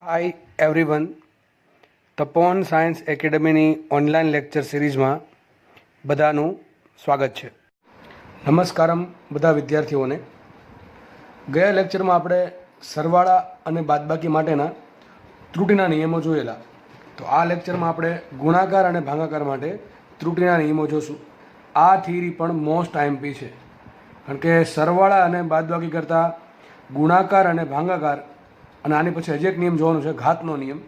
હાય everyone, Tapon science એકેડમીની online lecture સિરીઝમાં બધાનું સ્વાગત છે. નમસ્કારમ બધા વિદ્યાર્થીઓને. ગયા લેક્ચરમાં આપણે સરવાળા અને બાદબાકી માટેના ત્રુટીના નિયમો જોયેલા. તો આ લેક્ચરમાં આપણે ગુણાકાર અને ભાગાકાર માટે ત્રુટીના નિયમો જોશું. આ થિયરી પણ મોસ્ટ આઈએમપી છે, કારણ કે સરવાળા અને બાદબાકી કરતાં ગુણાકાર અને ભાગાકાર, અને આની પછી હજી એક નિયમ જોવાનો છે, ઘાતનો નિયમ.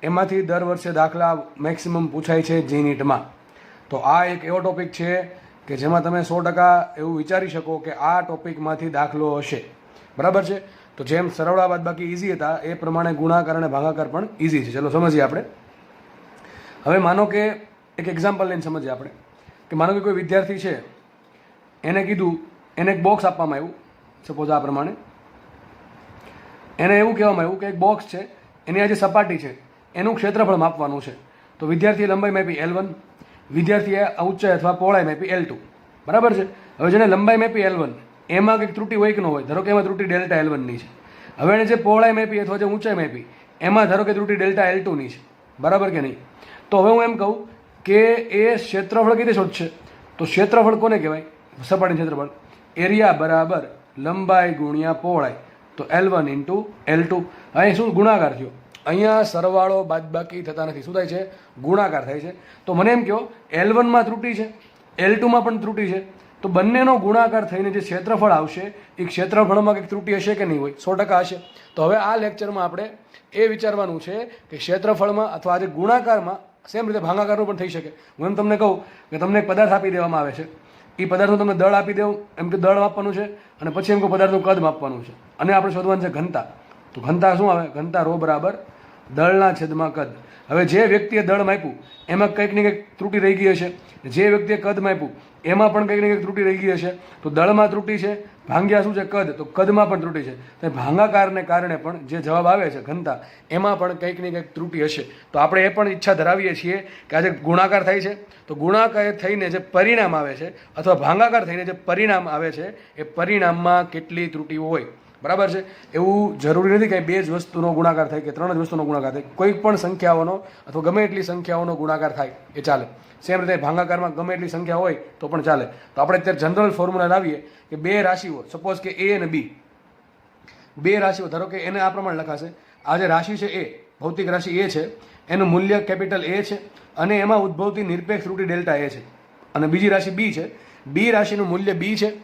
એમાંથી દર વર્ષે દાખલા મેક્સિમમ પૂછાય છે જીનીટમાં. તો આ એક એવો ટોપિક છે કે જેમાં તમે 100% એવું વિચારી શકો કે આ ટોપિકમાંથી દાખલો હશે. બરાબર છે? તો જેમ સરવાળા બાદબાકી ઇઝી હતા એ પ્રમાણે ગુણાકાર અને ભાગાકાર પણ ઇઝી છે. ચલો સમજીએ આપણે. હવે માનો કે એક એક્ઝામ્પલ લઈને સમજીએ આપણે કે માનો કે કોઈ વિદ્યાર્થી છે, એને કીધું, એને એક બોક્સ આપવામાં આવ્યું. સપોઝ આ પ્રમાણે એને એવું કહેવામાં આવ્યું કે એક બોક્સ છે, એની આ જે સપાટી છે એનું ક્ષેત્રફળ માપવાનું છે. તો વિદ્યાર્થીએ લંબાઈ માપી L1, વિદ્યાર્થીએ ઊંચાઈ અથવા પહોળાઈ માપી L2. બરાબર છે? હવે જેને લંબાઈ માપી L1 એમાં કંઈક ત્રુટી હોય કે ન હોય? ધારો કે એમાં ત્રુટી ડેલ્ટા L1ની છે. હવે એને જે પહોળાઈ માપી અથવા જે ઊંચાઈ માપી એમાં ધારો કે ત્રુટી ડેલ્ટા L2ની છે. બરાબર કે નહીં? તો હવે હું એમ કહું કે એ ક્ષેત્રફળ કઈ રીતે શોધશે? તો ક્ષેત્રફળ કોને કહેવાય? સપાટીનું ક્ષેત્રફળ. એરિયા બરાબર લંબાઈ ગુણ્યા પહોળાઈ, તો L1 ઇન્ટુ L2. અહીં શું ગુણાકાર થયો? અહીંયા સરવાળો બાદબાકી થતા નથી. શું થાય છે? ગુણાકાર થાય છે. તો મને એમ કહો, L1માં ત્રુટી છે, L2માં પણ ત્રુટી છે, તો બંનેનો ગુણાકાર થઈને જે ક્ષેત્રફળ આવશે એ ક્ષેત્રફળમાં કંઈક ત્રુટી હશે કે નહીં હોય? 100% હશે. તો હવે આ લેક્ચરમાં આપણે એ વિચારવાનું છે કે ક્ષેત્રફળમાં અથવા આજે ગુણાકારમાં, સેમ રીતે ભાગાકારનું પણ થઈ શકે. હું એમ તમને કહું કે તમને એક પદાર્થ આપી દેવામાં આવે છે, એ પદાર્થનું તમને દળ આપી દેવું, એમ કે દળ માપવાનું છે, અને પછી એમ કે પદાર્થનું કદ માપવાનું છે, અને આપણે શોધવાનું છે ઘનતા. તો ઘનતા શું આવે? ઘનતા ρ બરાબર દળના છેદમાં કદ. હવે જે વ્યક્તિએ દળ માપ્યું એમાં કંઈક ને કંઈક ત્રુટી રહી ગઈ હશે, જે વ્યક્તિએ કદ માપ્યું એમાં પણ કંઈક ને કંઈક ત્રુટી રહી ગઈ હશે. તો દળમાં ત્રુટી છે, ભાંગ્યા શું છે? કદ, તો કદમાં પણ ત્રુટી છે. તો ભાગાકારને કારણે પણ જે જવાબ આવે છે ઘનતા, એમાં પણ કંઈક ને કંઈક ત્રુટી હશે. તો આપણે એ પણ ઈચ્છા ધરાવીએ છીએ કે આજે ગુણાકાર થાય છે, તો ગુણાકાર થઈને જે પરિણામ આવે છે અથવા ભાગાકાર થઈને જે પરિણામ આવે છે એ પરિણામમાં કેટલી ત્રુટીઓ હોય. બરાબર છે? એવું જરૂરી નથી કે બે જ વસ્તુનો ગુણાકાર થાય કે ત્રણ જ વસ્તુનો ગુણાકાર થાય. કોઈ પણ સંખ્યાઓનો અથવા ગમે એટલી સંખ્યાઓનો ગુણાકાર થાય એ ચાલે. સેમ રીતે ભાગાકારમાં ગમે એટલી સંખ્યા હોય તો પણ ચાલે. તો આપણે અત્યારે જનરલ ફોર્મ્યુલા લાવીએ કે બે રાશિઓ, સપોઝ કે A અને B, બે રાશિઓ, ધારો કે એને આ પ્રમાણે લખાશે. આ જે રાશિ છે એ, ભૌતિક રાશિ A છે, એનું મૂલ્ય કેપિટલ A છે, અને એમાં ઉદ્ભવતી નિરપેક્ષ ત્રુટી ડેલ્ટા A છે. અને બીજી રાશિ B છે, B રાશિનું મૂલ્ય B છે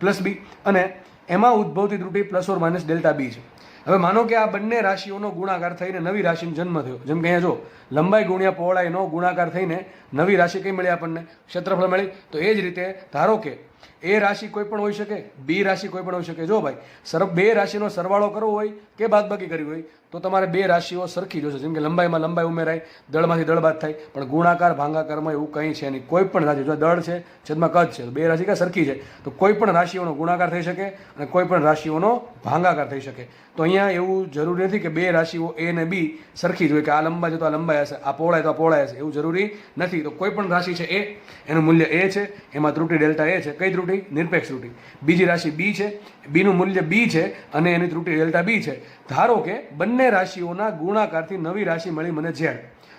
પ્લસ B, અને એમાં ઉદ્ભવતી ત્રુટી plus or minus delta B છે. હવે માનો કે આ બંને રાશિઓનો ગુણાકાર થઈને નવી રાશિનો જન્મ થયો. જેમ કે અહીંયા જો લંબાઈ ગુણ્યા પહોળાઈનો ગુણાકાર થઈને નવી રાશિ કઈ મળી આપણને? ક્ષેત્રફળ મળી. તો એ જ રીતે ધારો કે A રાશિ કોઈ પણ હોઈ શકે, B રાશિ કોઈ પણ હોઈ શકે. જો ભાઈ બે રાશિનો સરવાળો કરવો હોય કે બાદબાકી કરવી હોય તો તમારે બે રાશિઓ સરખી જોશે. જેમ કે લંબાઈમાં લંબાઈ ઉમેરાય, દળમાંથી દળ બાદ થાય, પણ ગુણાકાર ભાગાકારમાં એવું કંઈ છે નહીં. કોઈ પણ રાશિ, જો દળ છે છેદમાં કદ છે, બે રાશિ ક્યાં સરખી છે, તો કોઈ પણ રાશિઓનો ગુણાકાર થઈ શકે અને કોઈ પણ રાશિઓનો ભાગાકાર થઈ શકે. તો અહીંયા એવું જરૂરી નથી કે બે રાશિઓ A અને B સરખી જ હોય, કે આ લંબાઈ છે તો આ લંબાઈ હશે, આ પહોળાઈ તો આ પહોળાઈ હશે, એવું જરૂરી નથી. તો કોઈ પણ રાશિ છે A, એનું મૂલ્ય A છે, એમાં ત્રુટી ડેલ્ટા A છે. કઈ ત્રુટી? નિરપેક્ષ ત્રુટી. બીજી રાશિ B છે, Bનું મૂલ્ય B છે અને એની ત્રુટી ડેલ્ટા B છે. ધારો કે બંને રાશિઓના ગુણાકારથી નવી રાશિ મળી મને Z.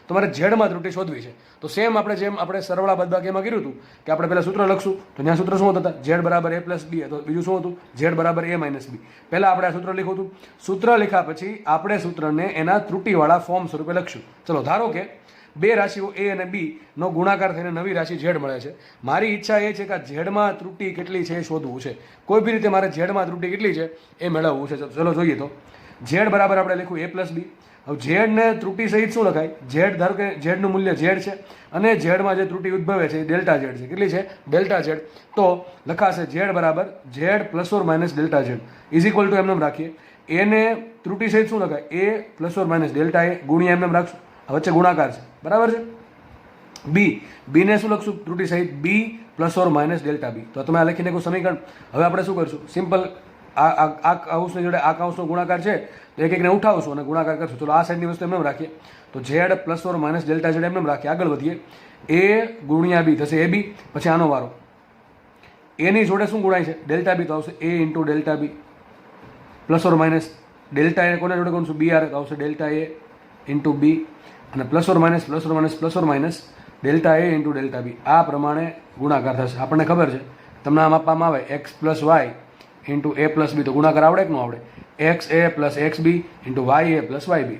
તો મારે ઝેડમાં ત્રુટી શોધવી છે. તો સેમ આપણે જેમ આપણે સરવાળા બાદબાકીમાં કર્યું હતું કે આપણે પહેલાં સૂત્ર લખશું, તો ત્યાં સૂત્ર શું હતા? Z બરાબર A પ્લસ B. તો બીજું શું હતું? Z બરાબર A માઇનસ B. પહેલાં આપણે આ સૂત્ર લખ્યું હતું. સૂત્ર લખ્યા પછી આપણે સૂત્રને એના ત્રુટીવાળા ફોર્મ સ્વરૂપે લખશું. ચલો, ધારો કે બે રાશિઓ A અને B નો ગુણાકાર થઈને નવી રાશિ Z મળે છે. મારી ઈચ્છા એ છે કે ઝેડમાં ત્રુટી કેટલી છે એ શોધવું છે. કોઈ બી રીતે મારે ઝેડમાં ત્રુટી કેટલી છે એ મેળવવું છે. ચલો જોઈએ. તો Z બરાબર આપણે લખ્યું A પ્લસ B. હવે ઝેડને ત્રુટી સહિત શું લખાય? ઝેડ, ધારો કે ઝેડનું મૂલ્ય Z છે અને ઝેડમાં જે ત્રુટી ઉદ્ભવે છે એ ડેલ્ટા Z છે. કેટલી છે? Delta Z. તો લખાશે Z બરાબર Z plus or minus delta Z is equal two એમને રાખીએ. એને ત્રુટી સહિત શું લખાય? A plus or minus delta A ગુણ્યા એમને રાખશું. વચ્ચે ગુણાકાર છે. બરાબર છે? બીને શું લખશું? ત્રુટી સહિત B plus or minus delta B. તો તમે આ લખીને કોઈ સમીકરણ. હવે આપણે શું કરશું? સિમ્પલ આ કૌંસની જોડે આ કૌંસનો ગુણાકાર છે તો એક એકને ઉઠાવશું અને ગુણાકાર કરશું. ચલો આ સાઈડની વસ્તુ એમને રાખીએ. તો Z plus or minus delta Z એમને રાખીએ. આગળ વધીએ. A ગુણ્યા B થશે AB. પછી આનો વારો. એની જોડે શું ગુણાય છે? Delta B. તો આવશે A into delta B plus or minus delta A કોને જોડે ગણશું? બી આરે, તો આવશે ડેલ્ટા એ ઇન્ટુ બી, અને plus or minus plus or minus plus or minus delta A into delta B. આ પ્રમાણે ગુણાકાર થશે. આપણને ખબર છે, તમને આમ આપવામાં આવે એક્સ પ્લસ વાય ઇન્ટુ એ પ્લસ બી, તો ગુણાકાર આવડે કે ન આવડે? એક્સ એ પ્લસ એક્સ બી ઇન્ટુ વાય એ પ્લસ વાય બી.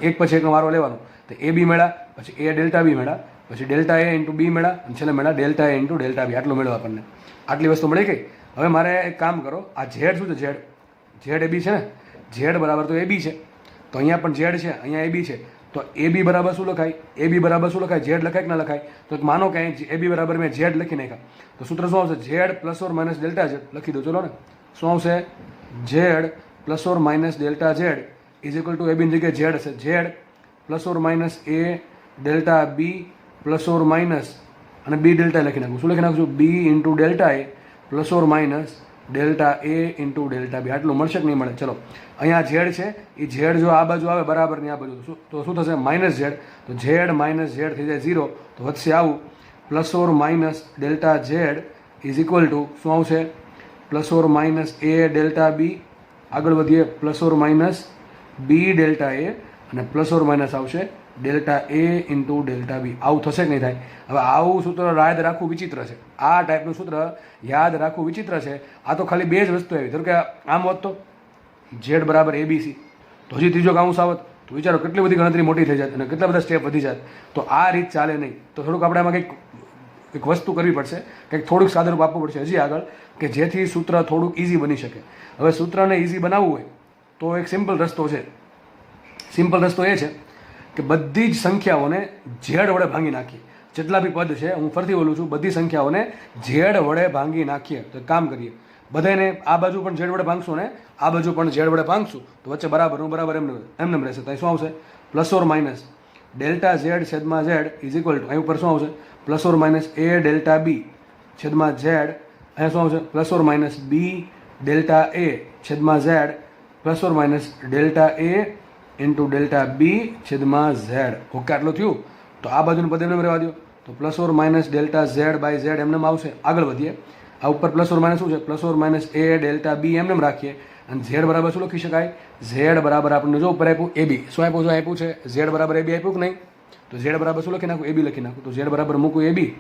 એક પછી એકનો વારો લેવાનો. તો એ બી મેળા, પછી એ ડેલ્ટા બી મેળા, પછી ડેલ્ટા એ ઇન્ટુ બી મેળા, અને છેલ્લે મેળા delta A into delta B. આટલું મેળવો આપણને. આટલી વસ્તુ મળી ગઈ. હવે મારે એક કામ કરો, આ ઝેડ શું છે? ઝેડ એ બી છે ને, ઝેડ બરાબર તો એ બી છે, તો અહીંયા પણ ઝેડ છે, અહીંયા એ બી છે, તો એ બી બરાબર શું લખાય? એ બી બરાબર શું લખાય? ઝેડ લખાય કે ના લખાય? તો માનો કે અહીં એ બી બરાબર મેં ઝેડ લખી નાખ્યા, તો સૂત્ર શું આવશે? Z plus or minus delta Z. લખી દો ચલો ને. શું આવશે? Z plus or minus delta Z is equal to A બીની જગ્યાએ ઝેડ હશે. Z plus or minus A delta B plus or minus, અને બી ડેલ્ટા લખી નાખું. શું લખી નાખશું? B into delta A plus or minus delta A into delta B. આટલું મળશે કે નહીં મળે? ચલો, અહીંયા ઝેડ છે, એ ઝેડ જો આ બાજુ આવે બરાબર ની આ બાજુ, તો શું થશે? Minus Z. તો ઝેડ માઇનસ ઝેડ થઈ જાય 0, તો વધશે આવું plus or minus delta Z is equal to શું આવશે? Plus or minus A delta B. આગળ વધીએ, plus or minus B delta A, અને પ્લસ ઓર માઇનસ આવશે delta A into delta B. આવું થશે કે નહીં થાય? હવે આવું સૂત્ર યાદ રાખવું વિચિત્ર છે. આ ટાઈપનું સૂત્ર યાદ રાખવું વિચિત્ર છે. આ તો ખાલી બે જ વસ્તુ આવી. ધારો કે આમ હોત તો ઝેડ બરાબર એબીસી, તો હજી ત્રીજો કાઉન્સ આવત, તો વિચારો કેટલી બધી ગણતરી મોટી થઈ જાય અને કેટલા બધા સ્ટેપ વધી જાય. તો આ રીત ચાલે નહીં. તો થોડુંક આપણે આમાં કંઈક વસ્તુ કરવી પડશે, કંઈક થોડુંક સાદુરૂપ આપવું પડશે હજી આગળ, કે જેથી સૂત્ર થોડુંક ઇઝી બની શકે. હવે સૂત્રને ઇઝી બનાવવું હોય તો એક સિમ્પલ રસ્તો છે. સિમ્પલ રસ્તો એ છે કે બધી જ સંખ્યાઓને ઝેડ વડે ભાંગી નાખીએ. જેટલા બી પદ છે, હું ફરીથી બોલું છું, બધી સંખ્યાઓને ઝેડ વડે ભાંગી નાખીએ. તો કામ કરીએ, બધાને આ બાજુ પણ ઝેડ વડે ભાંગશું ને આ બાજુ પણ ઝેડ વડે ભાંગશું, તો વચ્ચે બરાબરનું બરાબર એમને રહેશે. તો શું આવશે? Plus or minus delta Z છેદમાં ઝેડ ઇઝ ઇક્વલ ટુ, અહીં ઉપર શું આવશે? Plus or minus A delta B છેદમાં ઝેડ. અહીંયા શું આવશે? Plus or minus B delta A છેદમાં Z plus or minus delta A into delta B છેદમાં ઝેડ. ઓકે, આટલું થયું. તો આ બાજુનું પદ એમને રહેવા દો. તો plus or minus delta Z by Z એમને આવશે. આગળ વધીએ, આ ઉપર પ્લસ ઓર માઇનસ શું છે? Plus or minus A delta B એમને રાખીએ, અને ઝેડ બરાબર શું લખી શકાય? ઝેડ બરાબર આપણને જો ઉપર આપ્યું એ બી. શું આપ્યું? જો આપ્યું છે ઝેડ બરાબર એ બી આપ્યું કે નહીં? તો ઝેડ બરાબર શું લખી નાખું? એ બી લખી નાખું. તો ઝેડ બરાબર મૂકું A B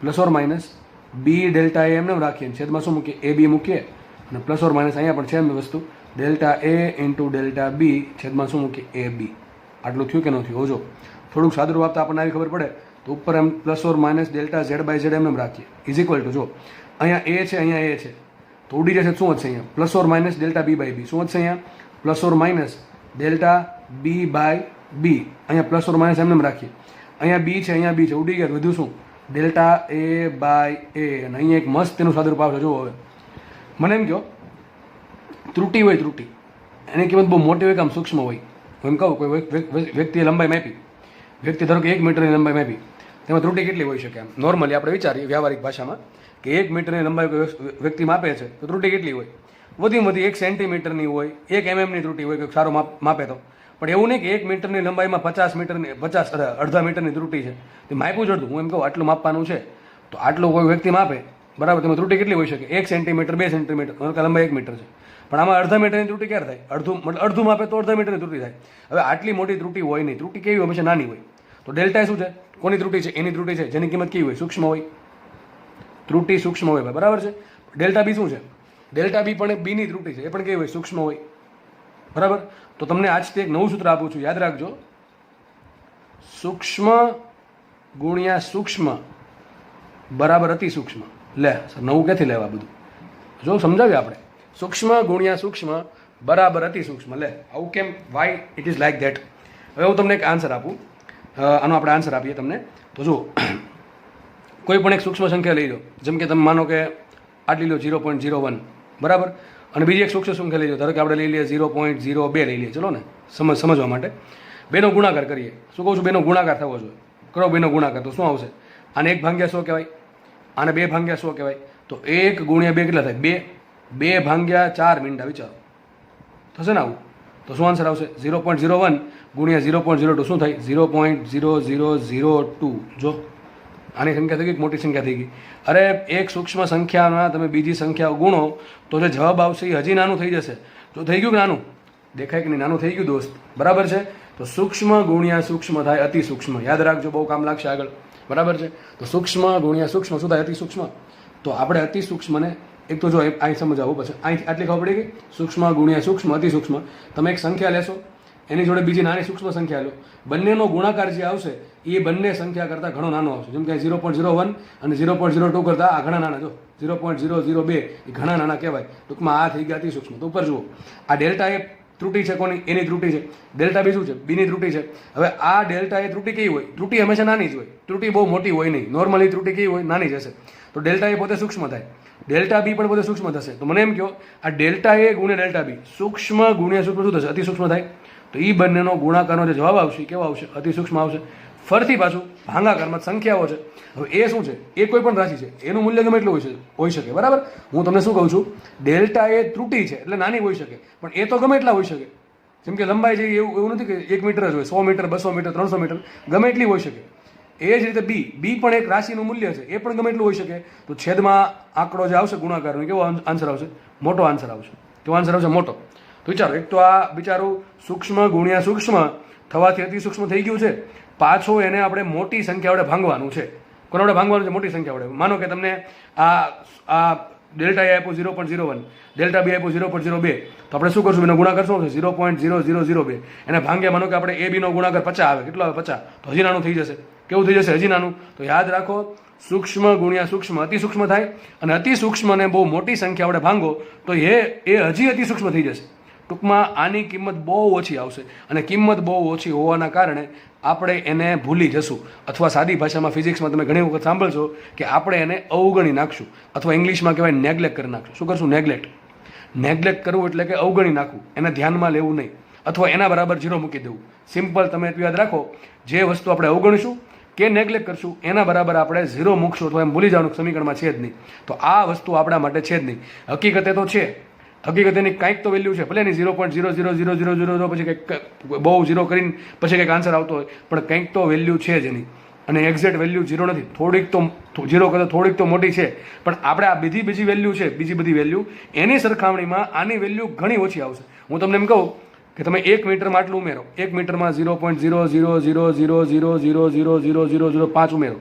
plus or minus B delta A એમને રાખીએ, છેદમાં શું મૂકીએ? એ બી મૂકીએ, અને પ્લસ ઓર માઇનસ અહીંયા પણ છે એમ વસ્તુ delta A into delta B છેદમાં શું મૂકીએ? એ બી. આટલું થયું કે ન થયું? જો થોડુંક સાદુરૂપ આપતા આપણને આવી ખબર પડે તો ઉપર એમ plus or minus delta Z by Z એમને રાખીએ ઇઝ ઇક્વલ ટુ, જો અહીંયા એ છે, અહીંયા એ છે, તો ઉડી જશે. શું વધશે અહીંયા? Plus or minus delta B by B. શું વધશે અહીંયા? Plus or minus delta B by B. અહીંયા પ્લસ ઓર માઇનસ એમને રાખીએ, અહીંયા બી છે, અહીંયા બી છે, ઉડી ગયા. વધુ શું? ડેલ્ટા એ બાય એ. અને અહીંયા એક મસ્ત તેનું સાદુરૂપ આવશે. જુઓ, હવે મને એમ કહો, ત્રુટિ હોય, ત્રુટિ એની કિંમત બહુ મોટી હોય કે આમ સૂક્ષ્મ હોય? હું એમ કહું, કોઈ વ્યક્તિએ લંબાઈ માપી, વ્યક્તિ ધારો કે 1 મીટરની લંબાઈ માપી, તેમાં ત્રુટિ કેટલી હોઈ શકે? આમ નોર્મલી આપણે વિચારીએ વ્યવહારિક ભાષામાં કે 1 મીટરની લંબાઈ કોઈ વ્યક્તિ માપે છે, તો ત્રુટિ કેટલી હોય? વધીમાં વધી 1 સેન્ટીમીટરની હોય, 1 mm ની ત્રુટિ હોય, કોઈ સારું માપે તો. પણ એવું નહીં કે 1 મીટરની લંબાઈમાં 50 મીટરની ત્રુટિ છે, તે માપ્યું જ અડધું. હું એમ કહું આટલું માપવાનું છે, તો આટલું કોઈ વ્યક્તિ માપે, બરાબર, તેમાં ત્રુટિ કેટલી હોઈ શકે? 1 સેન્ટીમીટર 2 સેન્ટીમીટર, લંબાઈ 1 મીટર છે, પણ આમાં અડધા મીટરની ત્રુટિ ક્યારે થાય? અડધું માપે તો અડધા મીટરની ત્રુટિ થાય. હવે આટલી મોટી ત્રુટિ હોય નહીં. ત્રુટિ કેવી હોય? હંમેશા નાની હોય. તો ડેલ્ટા શું છે? કોની ત્રુટિ છે? એની ત્રુટિ છે, જેની કિંમત કેવી હોય? સૂક્ષ્મ હોય. ત્રુટિ સૂક્ષ્મ હોય, બરાબર છે. ડેલ્ટા બી શું છે? ડેલ્ટા બી પણ બીની ત્રુટિ છે, એ પણ કેવી હોય? સૂક્ષ્મ હોય, બરાબર. તો તમને આજથી એક નવું સૂત્ર આપું છું, યાદ રાખજો. સૂક્ષ્મ ગુણ્યા સૂક્ષ્મ બરાબર અતિ સૂક્ષ્મ. લે સર, નવું ક્યાંથી લેવા બધું? જો સમજાવ્યું આપણે. સૂક્ષ્મ ગુણ્યા સૂક્ષ્મ બરાબર અતિ સૂક્ષ્મ. લે, આવું કેમ? Y it is like that. હવે હું તમને એક આન્સર આપું. આનો આપણે આન્સર આપીએ તમને. તો જો કોઈ પણ એક સૂક્ષ્મ સંખ્યા લઈ લો, જેમ કે તમે માનો કે આટલી લો 0.01, બરાબર, અને બીજી એક સૂક્ષ્મ સંખ્યા લઈ લો, ધારો કે આપણે લઈ લઈએ 0.02 લઈ લઈએ. ચલો ને, સમજવા માટે બેનો ગુણાકાર કરીએ. શું કહું છું? બેનો ગુણાકાર થવો જોઈએ. કરો બેનો ગુણાકાર, તો શું આવશે? આને 1 ભાગ્યા 100 કહેવાય, આને 2 ભાગ્યા 100 કહેવાય. તો 1 ગુણ્યા 2 કેટલા થાય? 2 ભાગ્યા 4 મિનિટા. વિચારો, થશે ને આવું? તો શું આન્સર આવશે? 0.01 ગુણ્યા 0.02 શું થાય? 0.0002. જો આની સંખ્યા થઈ ગઈ, મોટી સંખ્યા થઈ ગઈ. અરે એક સૂક્ષ્મ સંખ્યામાં તમે બીજી સંખ્યાઓ ગુણો તો જે જવાબ આવશે એ હજી નાનું થઈ જશે. જો થઈ ગયું કે નાનું? દેખાય કે નહીં? નાનું થઈ ગયું દોસ્ત, બરાબર છે? તો સૂક્ષ્મ ગુણ્યા સૂક્ષ્મ થાય અતિ સૂક્ષ્મ. યાદ રાખજો, બહુ કામ લાગશે આગળ, બરાબર છે? તો સૂક્ષ્મ ગુણ્યા સૂક્ષ્મ શું થાય? અતિ સૂક્ષ્મ. તો આપણે અતિ સૂક્ષ્મને એક તો જો અહીં સમજાવું, પછી અહીંથી આટલી ખબર પડી ગઈ. સૂક્ષ્મ ગુણ્યા સૂક્ષ્મ અતિ સૂક્ષ્મ. તમે એક સંખ્યા લેશો, એની જોડે બીજી નાની સૂક્ષ્મ સંખ્યા લો, બંનેનો ગુણાકાર જે આવશે એ બંને સંખ્યા કરતાં ઘણો નાનો આવશે. જેમ કે 0.01 અને 0.02 કરતાં આ ઘણા નાના. જો 0.002 એ ઘણા નાના કહેવાય. ટૂંકમાં આ થઈ ગયા અતિ સૂક્ષ્મ. તો ઉપર જુઓ, આ ડેલ્ટા એ ત્રુટિ છે કોની? એની ત્રુટિ છે. ડેલ્ટા બી શું છે? બીની ત્રુટિ છે. હવે આ ડેલ્ટા એ ત્રુટિ કેવી હોય? ત્રુટિ હંમેશા નાની જ હોય. ત્રુટિ બહુ મોટી હોય નહીં. નોર્મલી ત્રુટિ કેવી હોય? નાની જ હશે. તો ડેલ્ટા એ પોતે સૂક્ષ્મ થાય, ડેલ્ટા બી પણ પોતે સૂક્ષ્મ થશે. તો મને એમ કહો, આ ડેલ્ટા એ ગુણ્યા ડેલ્ટા બી સૂક્ષ્મ ગુણ્યા સૂક્ષ્મ શું થશે? અતિ સૂક્ષ્મ થાય. તો એ બંનેનો ગુણાકારનો જે જવાબ આવશે કેવો આવશે? અતિ સૂક્ષ્મ આવશે. ફરતી પાછું ભાંગાકારમાં સંખ્યાઓ છે. હવે એ શું છે? એ કોઈ પણ રાશિ છે, એનું મૂલ્ય ગમે એટલું હોઈ શકે, બરાબર? હું તમને શું કહું છું, ડેલ્ટા એ ત્રુટિ છે એટલે નાની હોઈ શકે, પણ એ તો ગમે એટલા હોઈ શકે. જેમ કે લંબાઈ છે એવું નથી કે 1 મીટર જ હોય, 100 મીટર, 200 મીટર, 300 મીટર, ગમે એટલી હોઈ શકે. એ જ રીતે બી પણ એક રાશિનું મૂલ્ય છે, એ પણ ગમે એટલું હોઈ શકે. તો છેદમાં આંકડો જે આવશે ગુણાકારનો, કેવો આન્સર આવશે? મોટો આન્સર આવશે. કેવો આન્સર આવશે? મોટો. તો વિચારો, એક તો આ બિચારું સૂક્ષ્મ ગુણ્યા સૂક્ષ્મ થવાથી અતિ સૂક્ષ્મ થઈ ગયું છે, પાછો એને આપણે મોટી સંખ્યા વડે ભાંગવાનું છે. કોના વડે ભાંગવાનું છે? મોટી સંખ્યા વડે. માનો કે તમને આ ડેલ્ટા એ આપ્યું 0.01, ડેલ્ટા બી આપ્યું 0.02, તો આપણે શું કરશું? એનો ગુણાકાર શું છે? 0.0002. એને ભાંગ્યા, માનો કે આપણે એ બીનો ગુણાકાર 50 આવે. કેટલો આવે? 50. તો હજી નાનું થઈ જશે. કેવું થઈ જશે? હજી નાનું. તો યાદ રાખો, સૂક્ષ્મ ગુણ્યા સૂક્ષ્મ અતિ સૂક્ષ્મ થાય, અને અતિ સૂક્ષ્મને બહુ મોટી સંખ્યા વડે ભાંગો તો એ હજી અતિ સૂક્ષ્મ થઈ જશે. ટૂંકમાં આની કિંમત બહુ ઓછી આવશે, અને કિંમત બહુ ઓછી હોવાના કારણે આપણે એને ભૂલી જશું, અથવા સાદી ભાષામાં ફિઝિક્સમાં તમે ઘણી વખત સાંભળશો કે આપણે એને અવગણી નાખશું, અથવા ઇંગ્લિશમાં કહેવાય નેગ્લેક્ટ કરી નાખશું. શું કરશું? નેગ્લેક્ટ. નેગ્લેક્ટ કરવું એટલે કે અવગણી નાખવું, એને ધ્યાનમાં લેવું નહીં, અથવા એના બરાબર 0 મૂકી દેવું. સિમ્પલ. તમે એટલું યાદ રાખો, જે વસ્તુ આપણે અવગણીશું કે નેગ્લેક્ટ કરશું એના બરાબર આપણે 0 મૂકશું, અથવા એમ ભૂલી જવાનું સમીકરણમાં છે જ નહીં. તો આ વસ્તુ આપણા માટે છે જ નહીં. હકીકતે તો છે, હકીકત એની કંઈક તો વેલ્યુ છે, ભલે એની 0.00000 પછી કંઈક બહુ 0 કરીને પછી કંઈક આન્સર આવતો હોય, પણ કંઈક તો વેલ્યુ છે જ એની. અને એક્ઝેક્ટ વેલ્યુ 0 નથી, થોડીક તો 0 કરતાં થોડીક તો મોટી છે. પણ આપણે આ બીજી વેલ્યુ છે, બીજી બધી વેલ્યુ એની સરખામણીમાં આની વેલ્યુ ઘણી ઓછી આવશે. હું તમને એમ કહું કે તમે 1 મીટરમાં આટલું ઉમેરો, 1 મીટરમાં 0.000000005 ઉમેરો.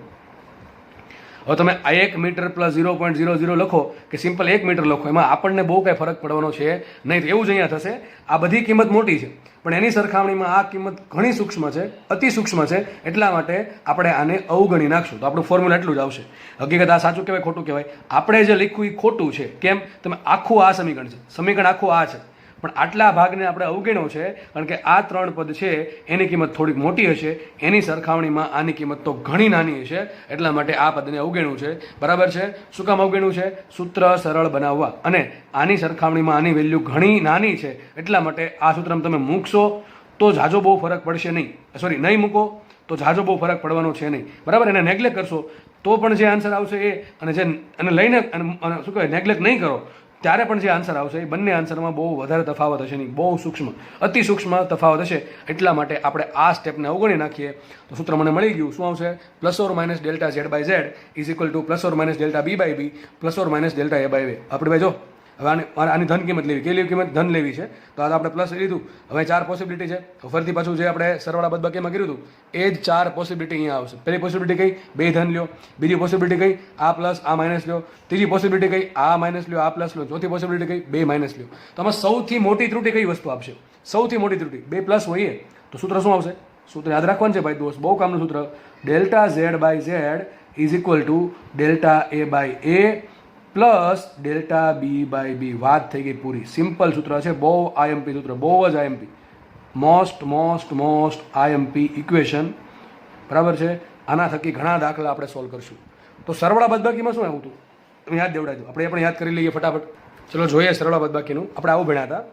હવે તમે આ 1 મીટર પ્લસ 0.00 લખો કે સિમ્પલ 1 મીટર લખો, એમાં આપણને બહુ કાંઈ ફરક પડવાનો છે નહીં. એવું જ અહીંયા થશે. આ બધી કિંમત મોટી છે, પણ એની સરખામણીમાં આ કિંમત ઘણી સૂક્ષ્મ છે, અતિ સૂક્ષ્મ છે. એટલા માટે આપણે આને અવગણી નાખશું. તો આપણું ફોર્મ્યુલા એટલું જ આવશે. હકીકત આ સાચું કહેવાય ખોટું કહેવાય? આપણે જે લખ્યું એ ખોટું છે. કેમ? તમે આખું આ સમીકરણ છે, સમીકરણ આખું આ છે, પણ આટલા ભાગને આપણે અવગણ્યો છે, કારણ કે આ 3 પદ છે એની કિંમત થોડીક મોટી હશે, એની સરખામણીમાં આની કિંમત તો ઘણી નાની હશે. એટલા માટે આ પદને અવગણ્યું છે, બરાબર છે? શું કામ અવગણ્યું છે? સૂત્ર સરળ બનાવવા. અને આની સરખામણીમાં આની વેલ્યુ ઘણી નાની છે, એટલા માટે આ સૂત્રમાં તમે મૂકશો તો જાજો બહુ ફરક પડશે નહીં. નહીં મૂકો તો જાજો બહુ ફરક પડવાનો છે નહીં, બરાબર? એને નેગ્લેક્ટ કરશો તો પણ જે આન્સર આવશે એ, અને જે એને લઈને શું કહેવાય નેગ્લેક્ટ નહીં કરો ત્યારે પણ જે આન્સર આવશે એ બંને આન્સરમાં બહુ વધારે તફાવત હશે નહીં, બહુ સૂક્ષ્મ, અતિ સૂક્ષ્મ તફાવત હશે. એટલા માટે આપણે આ સ્ટેપને અવગણી નાખીએ તો સૂત્ર મને મળી ગયું. શું આવશે? +or - delta z/z = +or - delta b/b +or - delta a/a. આપણે ભાઈ જો હવે આની ધન કિંમત લેવી, કેટલી કિંમત ધન લેવી છે, તો આ આપણે પ્લસ લીધું. હવે 4 પોસિબિલિટી છે. ફરીથી પાછું જે આપણે સરવાળા બાદબાકીમાં કર્યું હતું એ જ 4 પોસિબિલિટી અહીંયા આવશે. પહેલી પોસિબિલિટી કઈ? 2 ધન લ્યો. બીજી પોસિબિલિટી કઈ? આ પ્લસ આ માઇનસ લ્યો. ત્રીજી પોસિબિલિટી કઈ? આ માઇનસ લ્યો, આ પ્લસ લ્યો. ચોથી પોસિબિલિટી કઈ? 2 માઇનસ લ્યો. તો આમાં સૌથી મોટી ત્રુટિ કઈ વસ્તુ આપશે? સૌથી મોટી ત્રુટિ 2 પ્લસ હોઈએ તો સૂત્ર શું આવશે? સૂત્ર યાદ રાખવાનું છે ભાઈ દોસ્ત, બહુ કામનું સૂત્ર. Delta z/z = delta a/a plus delta b/b. વાત થઈ ગઈ પૂરી. સિમ્પલ સૂત્ર છે, બહુ આઈએમપી સૂત્ર, બહુ જ આઈએમપી, મોસ્ટ આઈએમપી ઇક્વેશન, બરાબર છે? આના થકી ઘણા દાખલા આપણે સોલ્વ કરશું. તો સરવાળા બાદબાકીમાં શું આવ્યું હતું તમે યાદ દેવડાવી દો, આપણે પણ યાદ કરી લઈએ ફટાફટ. ચલો જોઈએ સરવાળા બાદબાકીનું. આપણે આવું ભણ્યા હતા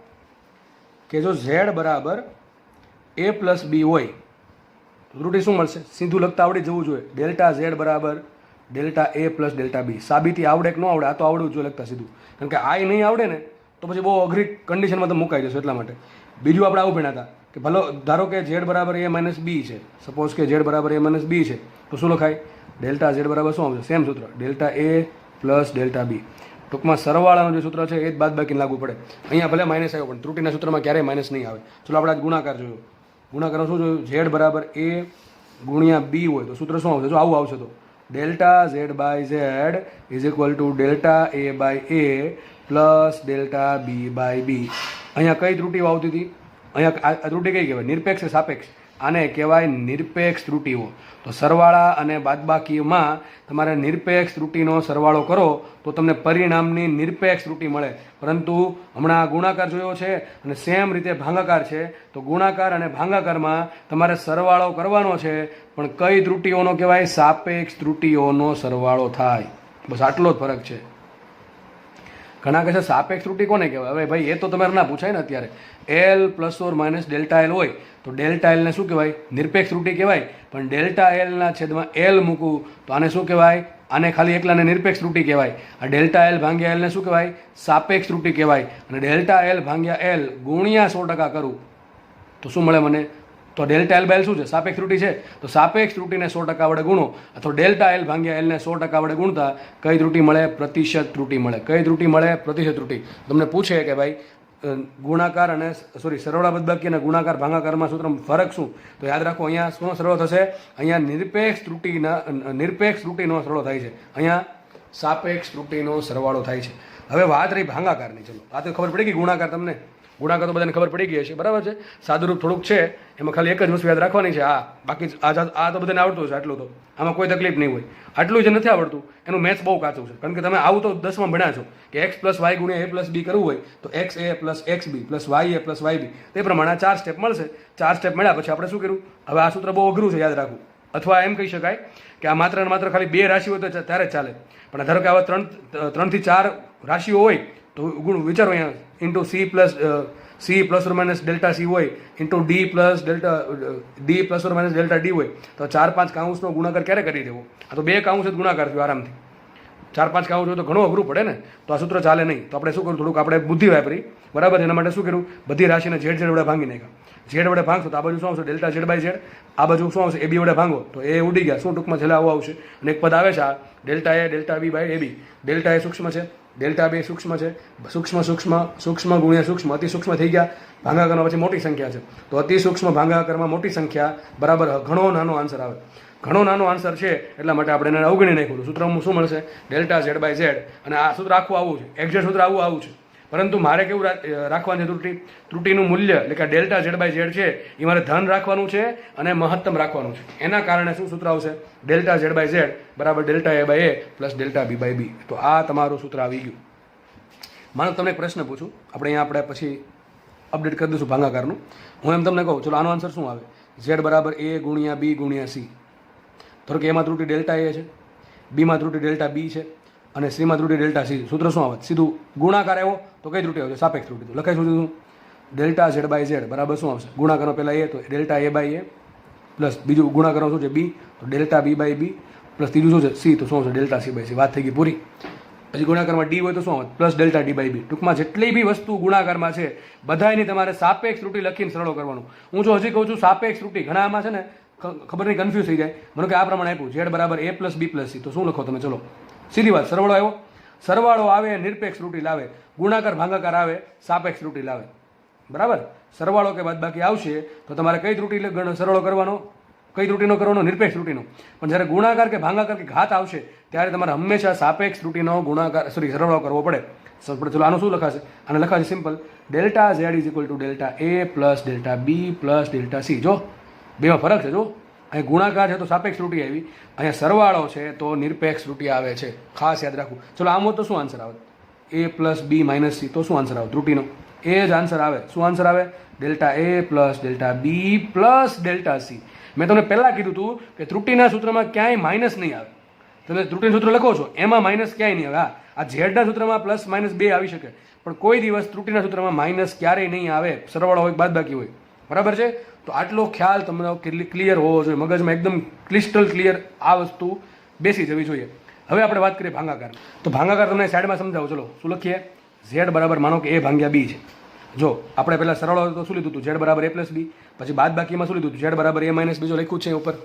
કે જો z બરાબર a+b હોય તો ત્રુટિ શું મળશે? સીધું લખતા આવડી જવું જોઈએ. ડેલ્ટા z બરાબર ડેલ્ટા a + ડેલ્ટા b. સાબિતી આવડે કે ન આવડે? આ તો આવડવું જોઈએ લખતા સીધું, કારણ કે આ નહીં આવડે ને તો પછી બહુ અઘરી કન્ડિશનમાં તો મુકાઈ જશે. એટલા માટે બીજું આપણે આવું ભણ્યા હતા કે ભલો ધારો કે z બરાબર a - b છે, સપોઝ કે z બરાબર a - b છે, તો શું લખાય? ડેલ્ટા z બરાબર શું આવશે? સેમ સૂત્ર, ડેલ્ટા a + ડેલ્ટા b ટૂંકમાં સરવાળાનું જે સૂત્ર છે એ જ બાદબાકીને લાગુ પડે. અહીંયા ભલે માઇનસ આવ્યો પણ ત્રુટીના સૂત્રમાં ક્યારેય માઇનસ નહીં આવે. ચલો આપણે આજ ગુણાકાર જોયો. ગુણાકારમાં શું જોયું? ઝેડ બરાબર એ ગુણ્યા બી હોય તો સૂત્ર શું આવશે? જો આવું આવશે તો delta Z by Z is equal to delta A by A plus delta B by B. અહીંયા કઈ ત્રુટીઓ આવતી હતી? અહીંયા આ ત્રુટી કઈ કહેવાય? નિરપેક્ષ કે સાપેક્ષ? આને કહેવાય નિરપેક્ષ ત્રુટીઓ. તો સરવાળા અને બાદબાકીમાં તમારે નિરપેક્ષ ત્રુટીનો સરવાળો કરો તો તમને પરિણામની નિરપેક્ષ ત્રુટી મળે. પરંતુ હમણાં ગુણાકાર જોયો છે અને સેમ રીતે ભાગાકાર છે. તો ગુણાકાર અને ભાગાકારમાં તમારે સરવાળો કરવાનો છે, પણ કઈ ત્રુટીઓનો કહેવાય? સાપેક્ષ ત્રુટીઓનો સરવાળો થાય. બસ આટલો જ ફરક છે. ઘણા કહે છે સાપેક્ષ ત્રુટી કોને કહેવાય? હવે ભાઈ એ તો તમારે ના પૂછાય ને. અત્યારે L plus or minus delta L હોય તો ડેલ્ટા એલને શું કહેવાય? નિરપેક્ષ ત્રુટી કહેવાય. પણ ડેલ્ટા એલના છેદમાં એલ મૂકું તો આને શું કહેવાય? આને ખાલી એકલાને નિરપેક્ષ ત્રુટી કહેવાય. આ ડેલ્ટા એલ ભાગ્યા એલને શું કહેવાય? સાપેક્ષ ત્રુટી કહેવાય. અને ડેલ્ટા એલ ભાગ્યા એલ ગુણ્યા 100% કરું તો શું મળે મને? તો ડેલ્ટા એલ બાય એલ શું છે? સાપેક્ષ ત્રુટી છે. તો સાપેક્ષ ત્રુટીને 100% વડે ગુણો અથવા ડેલ્ટા એલ ભાગ્યા એલને 100% વડે ગુણતા કઈ ત્રુટી મળે? પ્રતિશત ત્રુટી મળે. કઈ ત્રુટી મળે? પ્રતિશત ત્રુટી. તમને પૂછે કે ભાઈ ગુણાકાર અને સરવાળા બાદબાકી અને ગુણાકાર ભાગાકારમાં સૂત્રમાં ફરક શું? તો યાદ રાખો, અહીંયા શું સરળો થશે? અહીંયા નિરપેક્ષ ત્રુટીનો સરળો થાય છે. અહીંયા સાપેક્ષ ત્રુટીનો સરવાળો થાય છે. હવે વાત રહી ભાગાકારની. ચલો આ તો ખબર પડી ગઈ. ગુણાકાર તો બધાને ખબર પડી ગઈ છે, બરાબર છે. સાદુરૂપ થોડુંક છે, એમાં ખાલી એક જ વસ્તુ યાદ રાખવાની છે. બાકી આ તો બધાને આવડતું છે. આટલું તો આમાં કોઈ તકલીફ નહીં હોય. આટલું જે નથી આવડતું એનું મેથ્સ બહુ કાચું છે. કારણ કે તમે આવું તો 10માં ભણ્યા છો કે એક્સ પ્લસ વાય ગુણ્યા એ પ્લસ બી કરવું હોય તો એક્સ એ પ્લસ એક્સ બી પ્લસ વાય એ પ્લસ વાય બી, તે પ્રમાણે 4 સ્ટેપ મળશે. 4 સ્ટેપ મળ્યા પછી આપણે શું કર્યું? હવે આ સૂત્ર બહુ અઘરું છે, યાદ રાખવું. અથવા એમ કહી શકાય કે આ માત્ર ને માત્ર ખાલી 2 રાશિ હોય તો ત્યારે જ ચાલે. પણ ધારો કે આવા 3 થી 4 રાશિઓ હોય તો ગુણ વિચારો. અહીંયા into C plus or minus delta C હોય into D plus or minus delta D હોય તો 4-5 કાઉન્સનો ગુણાકાર ક્યારે કરી દેવો? આ તો 2 કાઉન્સ જ ગુણાકાર થયો આરામથી. 4-5 કાઉન્સ હોય તો ઘણું અઘરું પડે ને. તો આ સૂત્ર ચાલે નહીં. તો આપણે શું કર્યું? થોડુંક આપણે બુદ્ધિ વાપરી, બરાબર. એના માટે શું કર્યું? બધી રાશિને ઝેડ વડે ભાંગી નાખ્યા. ઝેડ વડે ભાંગશો તો આ બાજુ શું આવશે? Delta Z by Z. આ બાજુ શું આવશે? એ બી વડે ભાંગો તો એ ઉડી ગયા. શું ટૂંકમાં છેલ્લે આવું આવશે. અને એક પદ આવે છે આ delta A delta B by A B. Delta A સૂક્ષ્મ છે, ડેલ્ટા બે સૂક્ષ્મ છે. સૂક્ષ્મ ગુણ્યા સૂક્ષ્મ અતિ સૂક્ષ્મ થઈ ગયા. ભાગાકારમાં પછી મોટી સંખ્યા છે તો અતિ સૂક્ષ્મ ભાગાકારમાં મોટી સંખ્યા બરાબર ઘણો નાનો આન્સર આવે. ઘણો નાનો આન્સર છે એટલા માટે આપણે એને અવગણી નાખ્યું. સૂત્રમાં શું મળશે? Delta Z by Z. અને આ સૂત્ર આખું આવું છે, એક્ઝેક્ટ સૂત્ર આવું છે. પરંતુ મારે કેવું રાખવાનું છે? ત્રુટીનું મૂલ્ય એટલે કે ડેલ્ટા ઝેડ બાય ઝેડ છે એ મારે ધન રાખવાનું છે અને મહત્તમ રાખવાનું છે. એના કારણે શું સૂત્ર આવશે? ડેલ્ટા ઝેડ બાય ઝેડ બરાબર delta A by A plus delta B by B. તો આ તમારું સૂત્ર આવી ગયું. માનો તમને એક પ્રશ્ન પૂછું, આપણે પછી અપડેટ કરી દઈશું ભાગાકારનું. હું એમ તમને કહું, ચલો આનો આન્સર શું આવે? ઝેડ બરાબર એ ગુણ્યા બી ગુણ્યા સી. ધારો કે એમાં ત્રુટી ડેલ્ટા એ છે, બીમાં ત્રુટી ડેલ્ટા બી છે અને સીમાં ત્રુટી ડેલ્ટા સી. સૂત્ર શું આવે? સીધું ગુણાકાર આવ્યો તો કઈ ત્રુટી આવશે? સાપેક્ષ ત્રુટી. તો લખાઈશું સીધું ડેલ્ટા ઝેડ બાય ઝેડ બરાબર શું આવશે? ગુણાકારનો પહેલાં એ તો delta A by A plus બીજું ગુણાકારનો શું છે? બી તો delta B by B plus ત્રીજું શું છે? સી તો શું આવશે? Delta C by C. વાત થઈ ગઈ પૂરી. પછી ગુણાકારમાં ડી હોય તો શું આવે? પ્લસ ડેલ્ટા ડી બાય બી. ટૂંકમાં જેટલી બી વસ્તુ ગુણાકારમાં છે બધાની તમારે સાપેક્ષ ત્રુટી લખીને સરળો કરવાનું. હું જો હજી કહું છું સાપેક્ષ ત્રુટી, ઘણા આમાં છે ને ખબર નહીં, કન્ફ્યુઝ થઈ જાય. મને કે આ પ્રમાણે આપ્યું ઝેડ બરાબર એ પ્લસ બી પ્લસ સી, તો શું લખો તમે? ચલો સીધી વાત, સરવાળો આવ્યો. સરવાળો આવે નિરપેક્ષ ત્રુટી લાવે, ગુણાકાર ભાગાકાર આવે સાપેક્ષ ત્રુટી લાવે, બરાબર. સરવાળો કે બાદબાકી આવશે તો તમારે કઈ ત્રુટી સરવાળો કરવાનો? કઈ ત્રુટીનો કરવાનો? નિરપેક્ષ ત્રુટીનો. પણ જ્યારે ગુણાકાર કે ભાગાકાર કે ઘાત આવશે ત્યારે તમારે હંમેશા સાપેક્ષ ત્રુટીનો સરવાળો કરવો પડે. ચલો આનું શું લખાશે? આને લખાશે simple delta Z is equal to delta A plus delta B plus delta C. જો બેમાં ફરક છે. જો અહીં ગુણાકાર છે તો સાપેક્ષ ત્રુટી આવી, અહીંયા સરવાળો છે તો નિરપેક્ષ ત્રુટી આવે છે. ખાસ યાદ રાખવું. ચલો આમ હોત તો શું આન્સર આવે? એ પ્લસ બી માઇનસ સી. તો શું આન્સર આવે? ત્રુટીનો એ જ આન્સર આવે. શું આન્સર આવે? Delta A plus delta B plus delta C. મેં તમને પહેલાં કીધું હતું કે ત્રુટીના સૂત્રમાં ક્યાંય માઇનસ નહીં આવે. તમે ત્રુટીનું સૂત્ર લખો છો એમાં માઇનસ ક્યાંય નહીં આવે. આ ઝેડના સૂત્રમાં પ્લસ માઇનસ 2 આવી શકે પણ કોઈ દિવસ ત્રુટીના સૂત્રમાં માઇનસ ક્યારેય નહીં આવે. સરવાળો હોય બાદબાકી હોય, બરાબર છે. તો આટલો ખ્યાલ તમને ક્લિયર હોવો જોઈએ, મગજમાં એકદમ ક્લિસ્ટલ ક્લિયર આ વસ્તુ બેસી જવી જોઈએ. હવે આપણે વાત કરીએ ભાગાકાર. તો ભાગાકાર તમને સાઈડમાં સમજાવો. ચલો શું લખીએ? ઝેડ બરાબર માનો કે એ ભાગ્યા બી છે. જો આપણે પહેલાં સરવાળો તો શું લીધું હતું? ઝેડ બરાબર એ પ્લસ બી. પછી બાદબાકીમાં શું લીધું હતું? ઝેડ બરાબર એ માઇનસ બીજો લખ્યું છે ઉપર.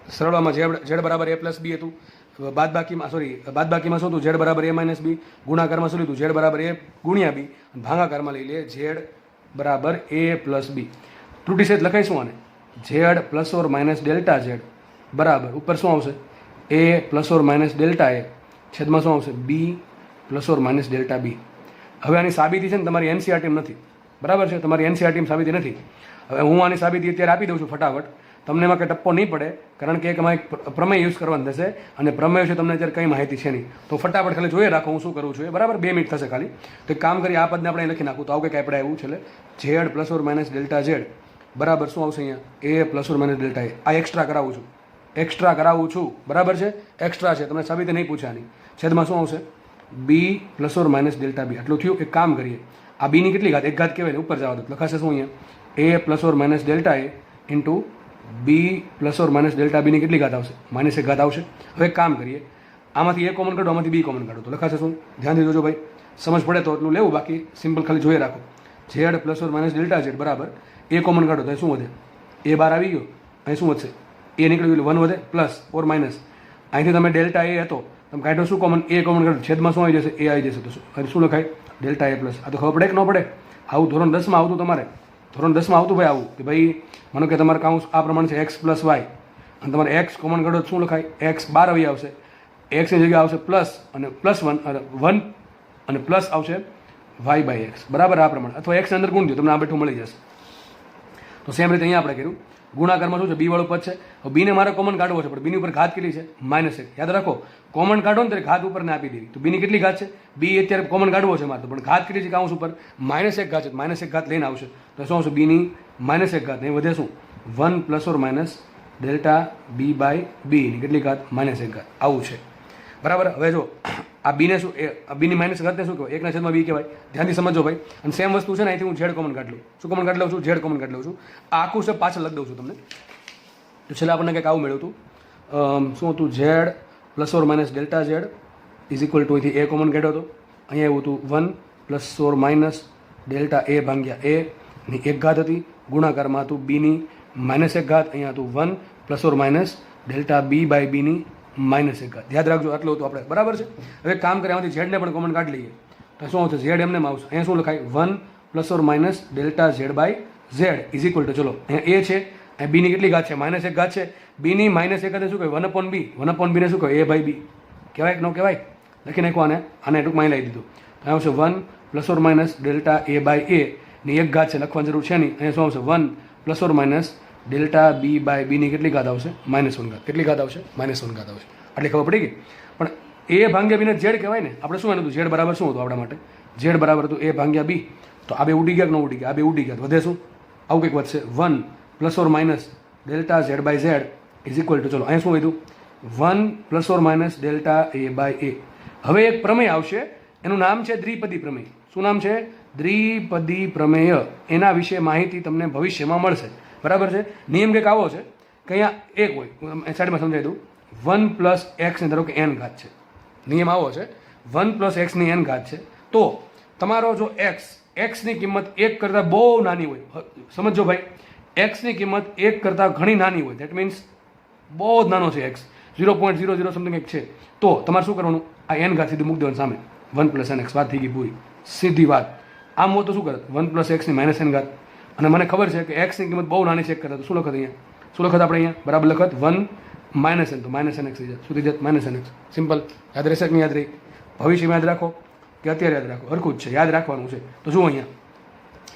સરવાળામાં ઝેડ બરાબર એ પ્લસ બી હતું. બાદબાકીમાં શું હતું ઝેડ બરાબર એ માઇનસ બી, ગુણાકારમાં શું લીધું ઝેડ બરાબર એ ગુણ્યા બી, ભાગાકારમાં લઈ લે ઝેડ બરાબર એ પ્લસ બી. ત્રુટી સહિત લખાઈશું આને Z plus or minus delta Z બરાબર ઉપર શું આવશે A plus or minus delta A છેદમાં શું આવશે B plus or minus delta B. હવે આની સાબિતી છે ને તમારી એનસીઆરટીમાં નથી, બરાબર છે, તમારી એનસીઆરટીમાં સાબિતી નથી. હવે હું આની સાબિતી અત્યારે આપી દઉં છું ફટાફટ, તમને એમાં કંઈ ટપ્પો નહીં પડે, કારણ કે એક અમારે પ્રમેય યુઝ કરવાનું થશે અને પ્રમેય છે તમને અત્યારે કંઈ માહિતી છે નહીં, તો ફટાફટ ખાલી જોઈએ રાખો હું શું કરું છું એ, બરાબર. 2 મિનિટ થશે ખાલી. તો એક કામ કરી આ પદને આપણે લખી નાખું તો આવું કંઈક આપણે આવ્યું છે Z plus or minus delta Z બરાબર શું આવશે અહીંયા A plus or minus delta એ. આ એક્સ્ટ્રા કરાવું છું, બરાબર છે, એક્સ્ટ્રા છે, તમને સાબિતી નહીં પૂછાની. છેદમાં શું આવશે B plus or minus delta B. આટલું થયું. એક કામ કરીએ, આ બીની કેટલી ઘાત, એક ઘાત કહેવાય ને, ઉપર જવા દો, લખાશે શું અહીંયા A plus or minus delta A into B plus or minus delta બીની કેટલી ઘાત આવશે માઇનસ એક ઘાત આવશે. હવે એક કામ કરીએ, આમાંથી એ કોમન કાઢો, આમાંથી બી કોમન કાઢો, તો લખાશે શું, ધ્યાનથી જોજો ભાઈ, સમજ પડે તો એટલું લેવું, બાકી સિમ્પલ ખાલી જોઈએ રાખો. Z plus or minus delta Z બરાબર એ કોમન કાઢો તો એ શું વધે એ બહાર આવી ગયો, અહીં શું વધશે એ નીકળી ગયું 1 વધે પ્લસ ઓર માઇનસ, અહીંથી તમે ડેલ્ટા એ હતો તમે કાઢો શું કોમન એ કોમન કાઢો, છેદમાં શું આવી જશે એ આવી જશે, તો શું લખાય ડેલ્ટા એ પ્લસ. આ તો ખબર પડે કે ન પડે, આવું ધોરણ 10માં આવતું, તમારે ધોરણ 10માં આવતું ભાઈ આવું, કે ભાઈ માનો કે તમારે કાઉન્સ આ પ્રમાણે છે એક્સ પ્લસ વાય અને તમારે એક્સ કોમન કાઢો શું લખાય એક્સ બહાર આવી આવશે, એક્સની જગ્યાએ આવશે પ્લસ અને પ્લસ 1 અને પ્લસ આવશે વાય બાય એક્સ, બરાબર. આ પ્રમાણે અથવા એક્સની અંદર ગુણ દો તમને આ બેઠું મળી જશે. તો સેમ રીતે અહીંયા આપણે કર્યું, ગુણાકારમાં શું છે બી વાળું પદ છે, બીને મારે કોમન કાઢવો છે, પણ બીની ઉપર ઘાત કેટલી છે -1. યાદ રાખો કોમન કાઢો ને ત્યારે ઘાત ઉપરને આપી દેવી, તો બીની કેટલી ઘાત છે બી અત્યારે કોમન કાઢવો છે મારે, તો પણ ઘાત કેટલી છે કાઉન્સ ઉપર -1 ઘાત છે, -1 ઘાત લઈને આવશે તો શું આવશે બીની -1 ઘાત, નહીં વધે શું 1 plus or minus delta B by બીની કેટલી ઘાત -1 ઘાત, આવું છે, બરાબર. હવે જો આ બીને શું એ બીની માઇનસ ઘાતને શું કહેવાય 1/2 બી કહેવાય, ધ્યાનથી સમજો ભાઈ. અને સેમ વસ્તુ છે ને અહીંથી હું ઝેડ કોમન કાઢ લઉં, શું કોમન કાઢ લઉં છું ઝેડ કોમન કાઢ લઉં છું. આ આખું સ્ટેપ પાછળ લખી દઉં છું તમને. તો છેલ્લે આપણને કંઈક આવું મળ્યું હતું, શું હતું Z plus or minus delta Z is equal two અહીંથી એ કોમન કાઢ્યો હતો, અહીંયા એવું હતું 1 પ્લસ ઓર માઇનસ ડેલ્ટા એ ભાગ્યા એ ની એક ઘાત હતી, ગુણાકારમાં હતું બીની -1 ઘાત, અહીંયા હતું 1 plus or minus delta B by બીની -1 ઘાત. યાદ રાખજો આટલું હતું આપણે, બરાબર છે. હવે કામ કરે આમાંથી ઝેડને પણ કોમન કાઢી લઈએ તો શું આવશે ઝેડ એમને આવશે, અહીંયા શું લખાય 1 plus or minus delta Z by Z is equal to, ચલો અહીંયા એ છે, અહીં બીની કેટલી ઘાત છે -1 ઘાત છે, બીની -1 ઘાત શું કહેવાય 1/b, 1/b ને શું કહેવાય a બાય બી કહેવાય કે ન કહેવાય, લખી નાખો આને ટૂંકમાં લાવી દીધું. તો આવશે 1 plus or minus delta a by a ની એક ઘાત છે, લખવાની જરૂર છે નહીં, અહીંયા શું આવશે 1 plus or minus delta B by બીની કેટલી ઘાત આવશે -1 ઘાત, કેટલી ઘાત આવશે -1 ઘાત આવશે. આટલી ખબર પડી ગઈ. પણ એ ભાગ્યા બીને ઝેડ કહેવાય ને, આપણે શું એનું હતું ઝેડ બરાબર શું હતું આપણા માટે ઝેડ બરાબર હતું એ ભાગ્યા બી, તો આ બે ઉડી ગયા કે ન ઉડી ગયા, આ બે ઉડી ગયા, વધે શું આવું કંઈક વધશે 1 plus or minus delta Z by Z is equal to, ચલો અહીંયા શું વધ્યું 1 plus or minus delta A by A. હવે એક પ્રમેય આવશે, એનું નામ છે દ્વિપદી પ્રમેય. શું નામ છે દ્વિપદી પ્રમેય, એના વિશે માહિતી તમને ભવિષ્યમાં મળશે, બરાબર છે. નિયમ કંઈક આવો છે કે અહીંયા એક હોય સાઈડમાં સમજાવી દઉં 1 પ્લસ એક્સને ધારો કે n ઘાત છે, નિયમ આવો છે 1 પ્લસ એક્સની n ઘાત છે, તો તમારો જો એક્સની કિંમત 1 કરતાં બહુ નાની હોય, સમજો ભાઈ એક્સની કિંમત 1 કરતાં ઘણી નાની હોય, દેટ મીન્સ બહુ જ નાનો છે એક્સ 0.00 સમથિંગ એક છે, તો તમારે શું કરવાનું આ n ઘાત સીધું મૂકી દેવાનું સામે 1 પ્લસ n એક્સ, વાત થઈ ગઈ પૂરી, સીધી વાત. આમ હોય તો શું કરે 1 પ્લસ એક્સની -n ઘાત, અને મને ખબર છે કે એક્સની કિંમત બહુ નાની છે 1 કરતાં, તો શું લખત અહીંયા શું લખત આપણે અહીંયા બરાબર લખત 1 -n, તો -n x થઈ જાય, શું થઈ જાય -n x. સિમ્પલ, યાદ રહેશે કે નહીં યાદ રહી, ભવિષ્યમાં યાદ રાખો કે અત્યારે યાદ રાખો, હરખું જ છે, યાદ રાખવાનું છે. તો જુઓ અહીંયા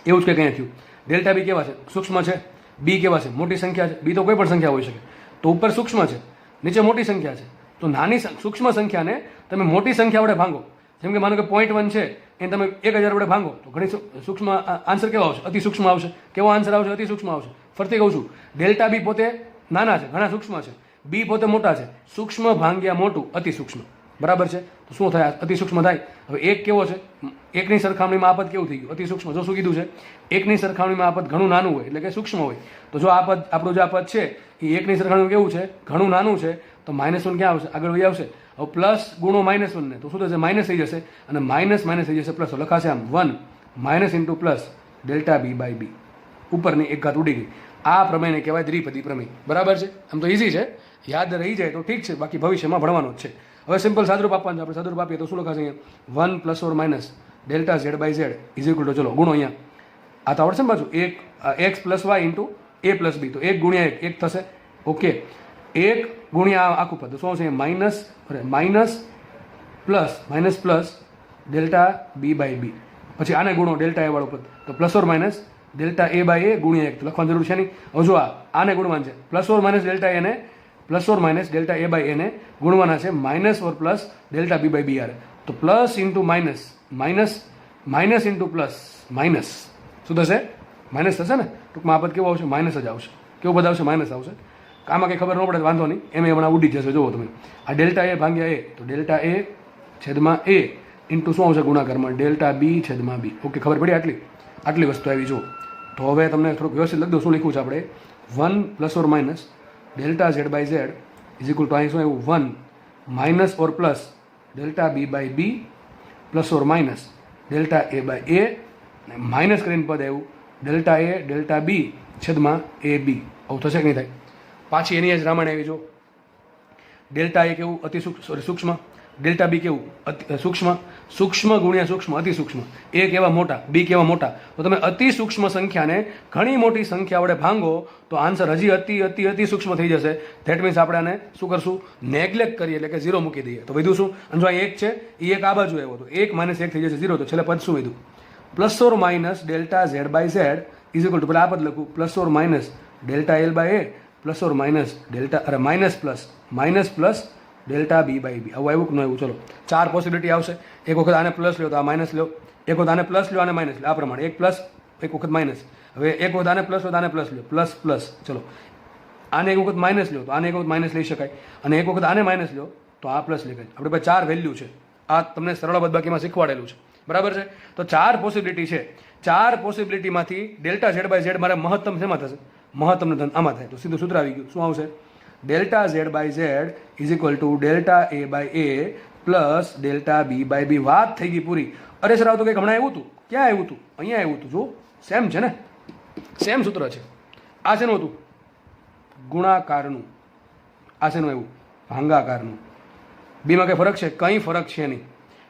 એવું જ કંઈક અહીંયા થયું, ડેલ્ટા બી કેવા છે સૂક્ષ્મ છે, બી કેવા છે મોટી સંખ્યા છે, બી તો કોઈ પણ સંખ્યા હોઈ શકે, તો ઉપર સૂક્ષ્મ છે નીચે મોટી સંખ્યા છે, તો નાની સૂક્ષ્મ સંખ્યાને તમે મોટી સંખ્યા વડે ભાંગો, જેમ કે માનો કે 0.1 છે એને તમે 1000 વડે ભાંગો તો ઘણી સૂક્ષ્મ આન્સર કેવો આવશે અતિ સૂક્ષ્મ આવશે. કેવો આન્સર આવશે અતિ સૂક્ષ્મ આવશે. ફરતી કહું છું ડેલ્ટા બી પોતે નાના છે, ઘણા સૂક્ષ્મ છે, બી પોતે મોટા છે, સૂક્ષ્મ ભાંગ્યા મોટું અતિ સૂક્ષ્મ, બરાબર છે. તો શું થાય અતિ સૂક્ષ્મ થાય. હવે એક કેવો છે એકની સરખામણીમાં આ પદ કેવું થઈ ગયું અતિ સૂક્ષ્મ. જો શું કીધું છે એકની સરખામણીમાં આ પદ ઘણું નાનું હોય એટલે કે સૂક્ષ્મ હોય, તો જો આ પદ આપણું જે આ પદ છે એ એકની સરખામણીમાં કેવું છે ઘણું નાનું છે, તો -1 ક્યાં આવશે આગળ વહી આવશે. હવે પ્લસ ગુણો -1 ને તો શું થશે માઇનસ થઈ જશે, અને માઇનસ થઈ જશે પ્લસ, લખાશે આમ 1 minus into plus delta B by B, ઉપરની એક ઘાત ઉડી ગઈ. આ પ્રમેયને કહેવાય દ્વિપદી પ્રમેય. બરાબર છે? આમ તો ઇઝી છે, યાદ રહી જાય તો ઠીક છે, બાકી ભવિષ્યમાં ભણવાનું જ છે. હવે સિમ્પલ સાદુરૂપ આપવાનું છે. આપણે સાદુરૂપ આપીએ તો શું લખાશે અહીંયા? 1 + or - delta Z by Z is equal to, ચલો ગુણો અહીંયા આ તો આવડશે ને પાછું, x + y * a + b, તો 1 × 1 1 થશે. ઓકે, 1 ગુણ્યા આખું પદ શું છે? Minus plus delta b by b, પછી આને ગુણો ડેલ્ટા a વાળું પદ, તો + or - delta a by a ગુણ્યા 1, તો લખવાની જરૂર છે નહીં. હવે જો આને ગુણવાનું છે, + or - ડેલ્ટા a ને + or - delta a by a ને ગુણવાના છે minus or plus delta b by b આર. તો plus into minus, minus into plus, minus શું થશે? માઇનસ થશે ને. ટૂંકમાં આ પદ કેવું આવશે? માઇનસ જ આવશે. કેવું પદ આવશે? માઇનસ આવશે. આમાં કંઈ ખબર ન પડે વાંધો નહીં, એમ હમણાં ઉડી જશે. જુઓ તમે, આ ડેલ્ટા a ભાગ્યા a, તો ડેલ્ટા a છેદમાં a ઇન્ટુ શું આવશે ગુણાકારમાં? ડેલ્ટા b છેદમાં b. ઓકે, ખબર પડી? આટલી વસ્તુ આવી. જુઓ તો હવે તમને થોડુંક વ્યવસ્થિત લખી દો. શું લખ્યું છે આપણે? 1 + or - delta Z by Z is equal to, અહીં શું આવ્યું? 1 minus or plus delta b by b + or - delta a by a, minus કરીને પદ આવ્યું ડેલ્ટા a ડેલ્ટા b છેદમાં a b. આવું થશે કે નહીં થાય? પાછી એની જ રામાયણ આવી. જો ડેલ્ટા a કેવું? અતિ સૂક્ષ્મ. ડેલ્ટા b કેવું? સૂક્ષ્મ. સૂક્ષ્મ ગુણ્યા સૂક્ષ્મ, અતિ સૂક્ષ્મ. a કેવા? મોટા. b કેવા? મોટા. તો તમે અતિ સૂક્ષ્મ સંખ્યાને ઘણી મોટી સંખ્યા વડે ભાંગો તો આન્સર હજી અતિ અતિ અતિ સૂક્ષ્મ થઈ જશે. ધેટ મીન્સ આપણે આને શું કરશું? નેગ્લેક્ટ કરીએ, એટલે કે 0 મૂકી દઈએ. તો વધ્યું શું? અને જો અહીં 1 છે, એ 1 આ બાજુ આવ્યો, તો 1 - 1 થઈ જશે 0. તો છેલ્લે પદ શું વધ્યું? + or - delta Z by Z is equal to, પેલા આ પદ લખું, + or - delta l by a + or - delta, અરે minus plus delta b by b. આવું આવ્યું કે ન આવ્યું? ચલો, 4 પોસિબિલિટી આવશે. એક વખત આને પ્લસ લ્યો તો આ માઇનસ લ્યો, એક વખત આને પ્લસ લ્યો, આને માઇનસ લ્યો, આ પ્રમાણે 1 પ્લસ, એક વખત માઇનસ. હવે એક વખત આને પ્લસ લ્યો તો આને પ્લસ લ્યો, પ્લસ પ્લસ. ચલો, આને એક વખત માઇનસ લ્યો તો આને એક વખત માઇનસ લઈ શકાય, અને એક વખત આને માઇનસ લ્યો તો આ પ્લસ લઈ શકાય. આપણે પાસે 4 વેલ્યુ છે. આ તમને સરળ બાદબાકીમાં શીખવાડેલું છે. બરાબર છે? તો 4 પોસિબિલિટી છે. 4 પોસિબિલિટીમાંથી ડેલ્ટા ઝેડ બાય ઝેડ મારે મહત્તમ શેમાં થશે? મહત્તમ ધન આમાં થાય. તો સીધું સૂત્ર આવી ગયું. શું આવશે? Delta Z by Z is equal to delta a by a plus delta b by b. વાત થઈ ગઈ પૂરી. અરે સર, આવું તો કંઈક હમણાં આવ્યું હતું. ક્યાં આવ્યું હતું? અહીંયા આવ્યું હતું. જો સેમ છે ને, સેમ સૂત્ર છે. આ શેનું હતું? ગુણાકારનું. આ શેનું આવ્યું? ભાંગાકારનું. બીમાં કંઈ ફરક છે? કંઈ ફરક છે નહીં.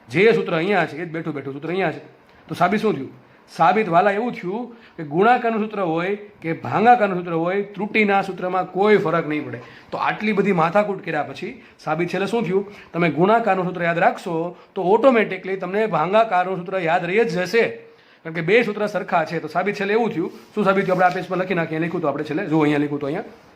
જે સૂત્ર અહીંયા છે એ જ બેઠું બેઠું સૂત્ર અહીંયા છે. તો સાબિત શું થયું? સાબિત વાલા એવું થયું કે ગુણાકારનું સૂત્ર હોય કે ભાંગાકારનું સૂત્ર હોય, ત્રુટિના સૂત્રમાં કોઈ ફરક નહીં પડે. તો આટલી બધી માથાકૂટ કર્યા પછી સાબિત છેલ્લે શું થયું? તમે ગુણાકારનું સૂત્ર યાદ રાખશો તો ઓટોમેટિકલી તમને ભાંગાકારનું સૂત્ર યાદ રહી જ જશે, કારણ કે બે સૂત્ર સરખા છે. તો સાબિત છેલ્લે એવું થયું. શું સાબિત થયું? આપણે આ પેજ પર લખી નાખીએ. લખ્યું તો આપણે છેલ્લે, જો અહીંયા લખ્યું તો અહીંયા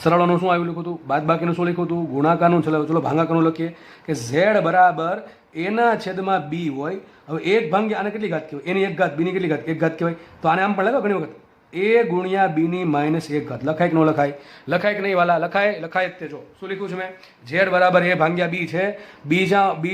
સરળોનું શું આવ્યું લખ્યું હતું? બાદબાકીનું શું લખ્યું હતું? ગુણાકારનું. ચલો ભાંગાકારનું લખીએ કે z બરાબર a છેદમાં b હોય. હવે 1 ભાગ્યા આને કેટલી ઘાત કહેવાય? એની 1 ઘાત. b ની કેટલી ઘાત? 1 ઘાત કહેવાય. તો આને આમ પણ લખો ઘણી વખત, a ગુણ્યા b ની -1 ઘાત. લખાય કે ન લખાય? લખાય કે નહીં વાલા? લખાય. લખાય જ તે. જો શું લખ્યું છે મેં? z બરાબર a ભાગ્યા b છે. b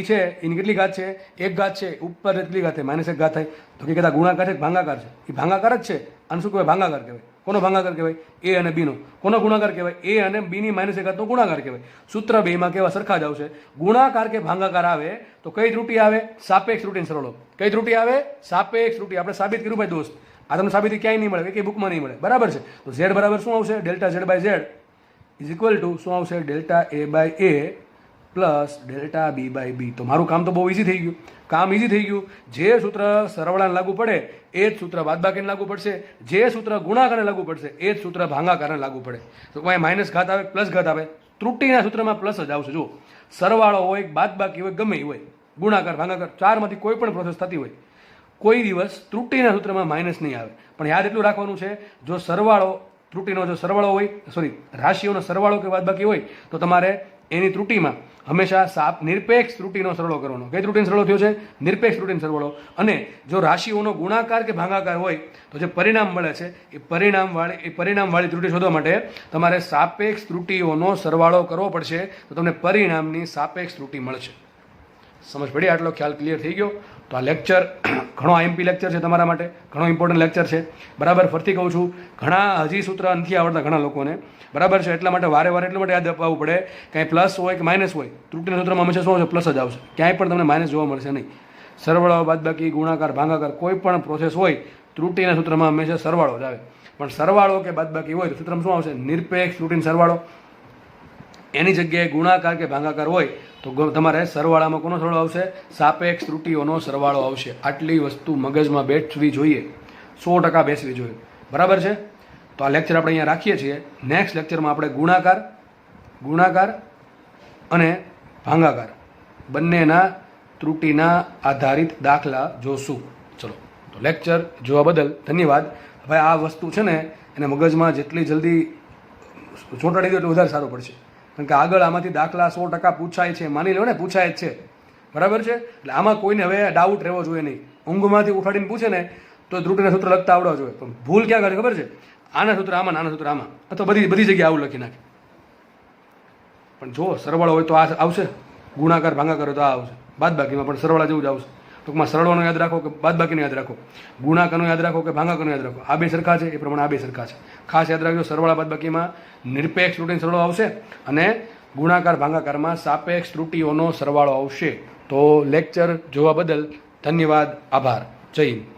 છે એની કેટલી ઘાત છે? 1 ઘાત છે. ઉપર કેટલી ઘાત થાય? -1 ઘાત થાય. તો કે કહેતા ગુણાકાર છે કે ભાંગાકાર છે? એ ભાંગાકાર જ છે. આને શું કહેવાય? ભાંગાકાર કહેવાય. કોનો ભાંગાકાર કહેવાય? a અને b નો. કોનો ગુણાકાર કહેવાય? a અને b ની -1 ઘાતનો ગુણાકાર કહેવાય. સૂત્ર બેમાં કેવા સરખા જ આવશે. ગુણાકાર કે ભાંગાકાર આવે તો કઈ ત્રુટિ આવે? સાપેક્ષ ત્રુટિ સરળો. કઈ ત્રુટિ આવે? સાપેક્ષ ત્રુટિ. આપણે સાબિત કર્યું ભાઈ દોસ્ત. આ તમને સાબિતી ક્યાંય નહીં મળે, કઈ બુકમાં નહીં મળે. બરાબર છે? તો z બરાબર શું આવશે? Delta z by z is equal to શું આવશે? Delta a by a plus delta b by b. તો મારું કામ તો બહુ ઇઝી થઈ ગયું. કામ ઇઝી થઈ ગયું. જે સૂત્ર સરવાળાને લાગુ પડે એ જ સૂત્ર બાદબાકીને લાગુ પડશે. જે સૂત્ર ગુણાકારને લાગુ પડશે એ જ સૂત્ર ભાંગાકારને લાગુ પડે. તો કોઈ માઇનસ ઘાત આવે, પ્લસ ઘાત આવે, ત્રુટિના સૂત્રમાં પ્લસ જ આવશે. જો સરવાળો હોય, બાદબાકી હોય, ગમે હોય, ગુણાકાર ભાંગાકાર ચારમાંથી કોઈ પણ પ્રોસેસ થતી હોય, કોઈ દિવસ ત્રુટિના સૂત્રમાં માઇનસ નહીં આવે. પણ યાદ એટલું રાખવાનું છે, જો સરવાળો ત્રુટિનો જો સરવાળો હોય, રાશિઓનો સરવાળો કે બાદબાકી હોય તો તમારે એની ત્રુટિમાં હંમેશા નિરપેક્ષ ત્રુટિનો સરવાળો કરવાનો. કઈ ત્રુટિનો સરવાળો થયો છે? નિરપેક્ષ ત્રુટિનો સરવાળો. અને જો રાશિઓનો ગુણાકાર કે ભાગાકાર હોય તો જે પરિણામ મળે છે એ પરિણામવાળી ત્રુટિ શોધવા માટે તમારે સાપેક્ષ ત્રુટિઓનો સરવાળો કરવો પડશે. તો તમને પરિણામની સાપેક્ષ ત્રુટિ મળશે. સમજ પડી? આટલો ખ્યાલ ક્લિયર થઈ ગયો? તો આ લેક્ચર ઘણો આઈએમપી લેક્ચર છે તમારા માટે, ઘણો ઇમ્પોર્ટન્ટ લેક્ચર છે. બરાબર? ફરતી કહું છું, ઘણા હજી સૂત્ર નથી આવડતા ઘણા લોકોને. બરાબર છે? એટલા માટે વારે એટલા માટે યાદ અપાવવું પડે. કાંઈ પ્લસ હોય કે માઇનસ હોય, ત્રુટિના સૂત્રમાં હંમેશા શું આવશે? પ્લસ જ આવશે. ક્યાંય પણ તમને માઇનસ જોવા મળશે નહીં. સરવાળો, બાદબાકી, ગુણાકાર, ભાગાકાર કોઈ પણ પ્રોસેસ હોય ત્રુટિના સૂત્રમાં હંમેશા સરવાળો જ આવે, પણ સરવાળો કે બાદબાકી હોય તો સૂત્રમાં શું આવશે? નિરપેક્ષ ત્રુટિનો સરવાળો. એની જગ્યાએ ગુણાકાર કે ભાગાકાર હોય તો તમારે સરવાળામાં કોનો સરવાળો આવશે? સાપેક્ષ ત્રુટિઓનો સરવાળો આવશે. આટલી વસ્તુ મગજમાં બેસવી જોઈએ, 100% બેસવી જોઈએ. બરાબર છે? તો આ લેક્ચર આપણે અહીંયા રાખીએ છીએ. નેક્સ્ટ લેક્ચરમાં આપણે ગુણાકાર અને ભાગાકાર બંનેના ત્રુટિના આધારિત દાખલા જોશું. ચલો, તો લેક્ચર જોવા બદલ ધન્યવાદ. ભાઈ આ વસ્તુ છે ને એને મગજમાં જેટલી જલ્દી ચોંટાડી દો એટલું વધારે સારું પડશે, કારણ કે આગળ આમાંથી દાખલા 100% પૂછાય છે. માની લો ને પૂછાય જ છે. બરાબર છે? એટલે આમાં કોઈને હવે ડાઉટ રહેવો જોઈએ નહીં. ઊંઘમાંથી ઉઠાડીને પૂછે ને તો ત્રુટિના સૂત્ર લખતા આવડવા જોઈએ, પણ ભૂલ ક્યાં કરે ખબર છે? આના સૂત્ર આમાં, આના સૂત્ર આમાં, અથવા બધી જગ્યાએ આવું લખી નાખે. પણ જો સરવાળો હોય તો આ આવશે, ગુણાકાર ભાગાકાર હોય તો આ આવશે, બાદબાકીમાં પણ સરવાળા જેવું જ આવશે. ટૂંકમાં સરવાળોનો યાદ રાખો કે બાદબાકીનો યાદ રાખો, ગુણાકારનો યાદ રાખો કે ભાગાકારનો યાદ રાખો. આ બે સરખા છે, એ પ્રમાણે આ બે સરખા છે. ખાસ યાદ રાખજો, સરવાળા બાદબાકીમાં નિરપેક્ષ ત્રુટિનો સરવાળો આવશે અને ગુણાકાર ભાગાકારમાં સાપેક્ષ ત્રુટિઓનો સરવાળો આવશે. તો લેક્ચર જોવા બદલ ધન્યવાદ, આભાર. જય હિન્દ.